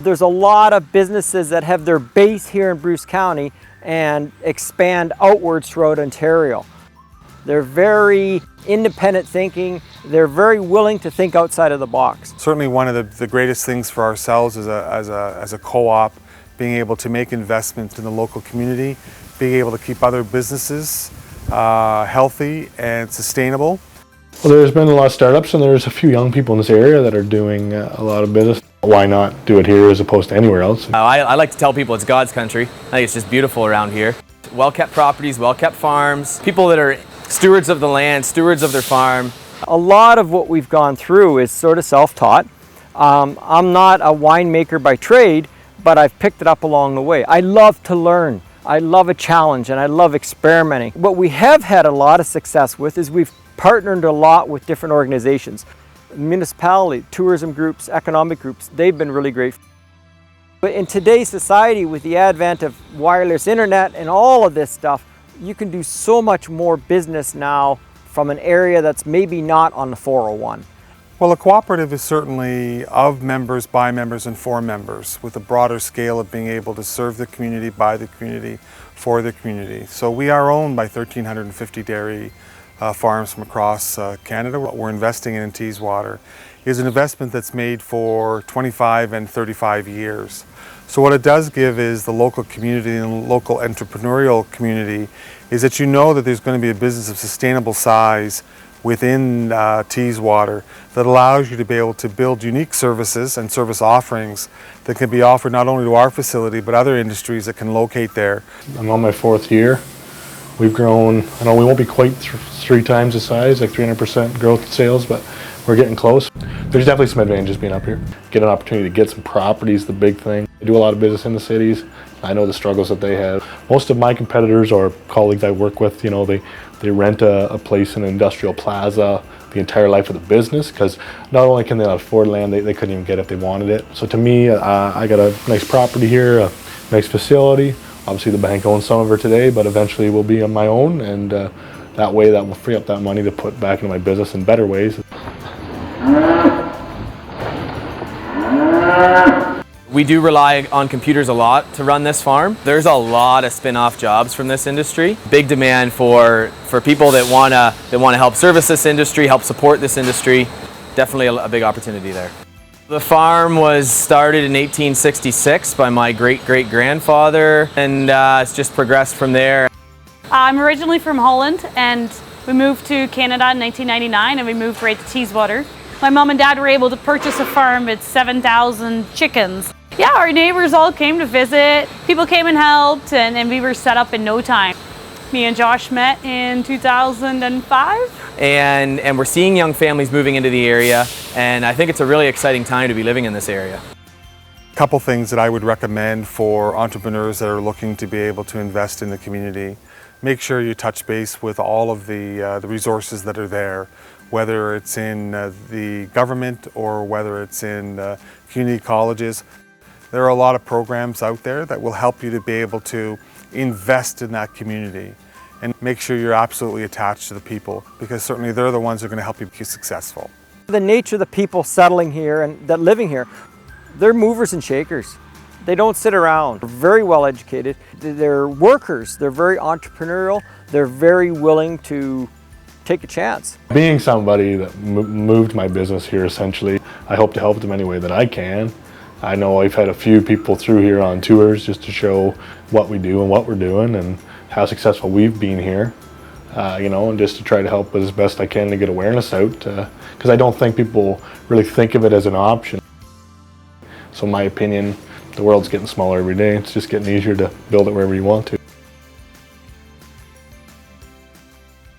There's a lot of businesses that have their base here in Bruce County and expand outwards throughout Ontario. They're very independent thinking. They're very willing to think outside of the box. Certainly one of the greatest things for ourselves as a co-op, being able to make investments in the local community, being able to keep other businesses healthy and sustainable. Well, there's been a lot of startups and there's a few young people in this area that are doing a lot of business. Why not do it here as opposed to anywhere else? I like to tell people it's God's country. I think it's just beautiful around here. Well-kept properties, well-kept farms, people that are stewards of the land, stewards of their farm. A lot of what we've gone through is sort of self-taught. I'm not a winemaker by trade, but I've picked it up along the way. I love to learn. I love a challenge and I love experimenting. What we have had a lot of success with is we've partnered a lot with different organizations. Municipality, tourism groups, economic groups, they've been really great. But in today's society, with the advent of wireless internet and all of this stuff, you can do so much more business now from an area that's maybe not on the 401. Well, a cooperative is certainly of members, by members, and for members, with a broader scale of being able to serve the community, by the community, for the community. So we are owned by 1,350 dairy farms from across Canada. What we're investing in Teeswater is an investment that's made for 25 and 35 years. So what it does give is the local community and the local entrepreneurial community is that you know that there's going to be a business of sustainable size within Teeswater that allows you to be able to build unique services and service offerings that can be offered not only to our facility but other industries that can locate there. I'm on my 4th year. We've grown, I know we won't be quite 3 times the size, like 300% growth in sales, but we're getting close. There's definitely some advantages being up here. Get an opportunity to get some property is the big thing. I do a lot of business in the cities. I know the struggles that they have. Most of my competitors or colleagues I work with, you know, they rent a place in an industrial plaza the entire life of the business, because not only can they not afford land, they couldn't even get it if they wanted it. So to me, I got a nice property here, a nice facility. Obviously the bank owns some of it today, but eventually will be on my own, and that way that will free up that money to put back into my business in better ways. We do rely on computers a lot to run this farm. There's a lot of spin-off jobs from this industry. Big demand for people that wanna help service this industry, help support this industry. Definitely a big opportunity there. The farm was started in 1866 by my great-great-grandfather, and it's just progressed from there. I'm originally from Holland, and we moved to Canada in 1999, and we moved right to Teeswater. My mom and dad were able to purchase a farm with 7,000 chickens. Yeah, our neighbors all came to visit. People came and helped, and we were set up in no time. Me and Josh met in 2005. And we're seeing young families moving into the area, and I think it's a really exciting time to be living in this area. A couple things that I would recommend for entrepreneurs that are looking to be able to invest in the community. Make sure you touch base with all of the resources that are there, whether it's in the government or whether it's in community colleges. There are a lot of programs out there that will help you to be able to invest in that community and make sure you're absolutely attached to the people, because certainly they're the ones that are going to help you be successful. The nature of the people settling here and that living here, they're movers and shakers. They don't sit around. They're very well educated. They're workers. They're very entrepreneurial. They're very willing to take a chance. Being somebody that moved my business here, essentially, I hope to help them any way that I can. I know I've had a few people through here on tours just to show what we do and what we're doing and how successful we've been here, you know, and just to try to help as best I can to get awareness out, because I don't think people really think of it as an option. So in my opinion, the world's getting smaller every day. It's just getting easier to build it wherever you want to.